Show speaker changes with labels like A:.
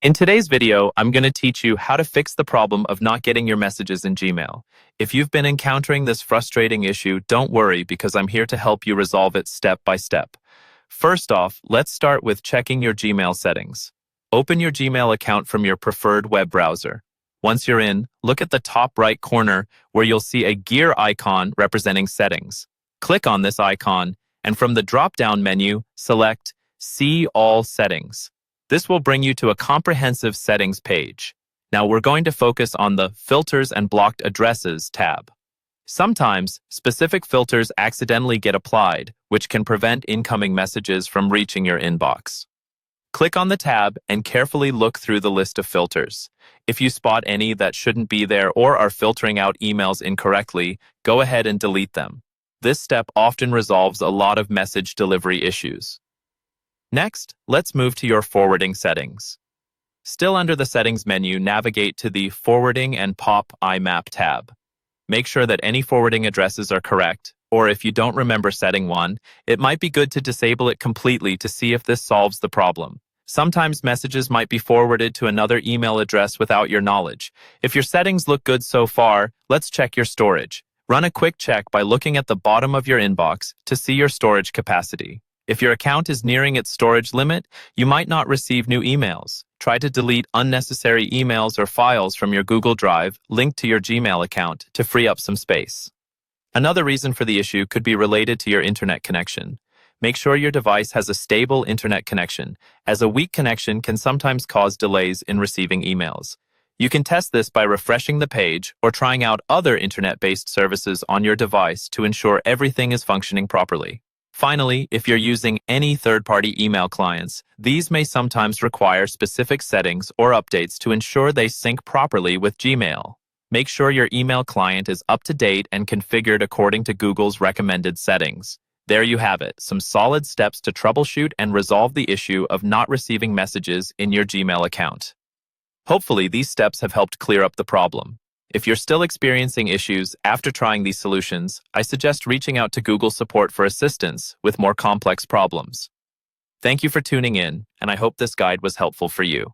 A: In today's video, I'm going to teach you how to fix the problem of not getting your messages in Gmail. If you've been encountering this frustrating issue, don't worry because I'm here to help you resolve it step by step. First off, let's start with checking your Gmail settings. Open your Gmail account from your preferred web browser. Once you're in, look at the top right corner where you'll see a gear icon representing settings. Click on this icon, and from the drop-down menu, select See All Settings. This will bring you to a comprehensive settings page. Now we're going to focus on the Filters and Blocked Addresses tab. Sometimes, specific filters accidentally get applied, which can prevent incoming messages from reaching your inbox. Click on the tab and carefully look through the list of filters. If you spot any that shouldn't be there or are filtering out emails incorrectly, go ahead and delete them. This step often resolves a lot of message delivery issues. Next, let's move to your forwarding settings. Still under the settings menu, navigate to the Forwarding and POP IMAP tab. Make sure that any forwarding addresses are correct, or if you don't remember setting one, it might be good to disable it completely to see if this solves the problem. Sometimes messages might be forwarded to another email address without your knowledge. If your settings look good so far, let's check your storage. Run a quick check by looking at the bottom of your inbox to see your storage capacity. If your account is nearing its storage limit, you might not receive new emails. Try to delete unnecessary emails or files from your Google Drive linked to your Gmail account to free up some space. Another reason for the issue could be related to your internet connection. Make sure your device has a stable internet connection, as a weak connection can sometimes cause delays in receiving emails. You can test this by refreshing the page or trying out other internet-based services on your device to ensure everything is functioning properly. Finally, if you're using any third-party email clients, these may sometimes require specific settings or updates to ensure they sync properly with Gmail. Make sure your email client is up to date and configured according to Google's recommended settings. There you have it, some solid steps to troubleshoot and resolve the issue of not receiving messages in your Gmail account. Hopefully, these steps have helped clear up the problem. If you're still experiencing issues after trying these solutions, I suggest reaching out to Google support for assistance with more complex problems. Thank you for tuning in, and I hope this guide was helpful for you.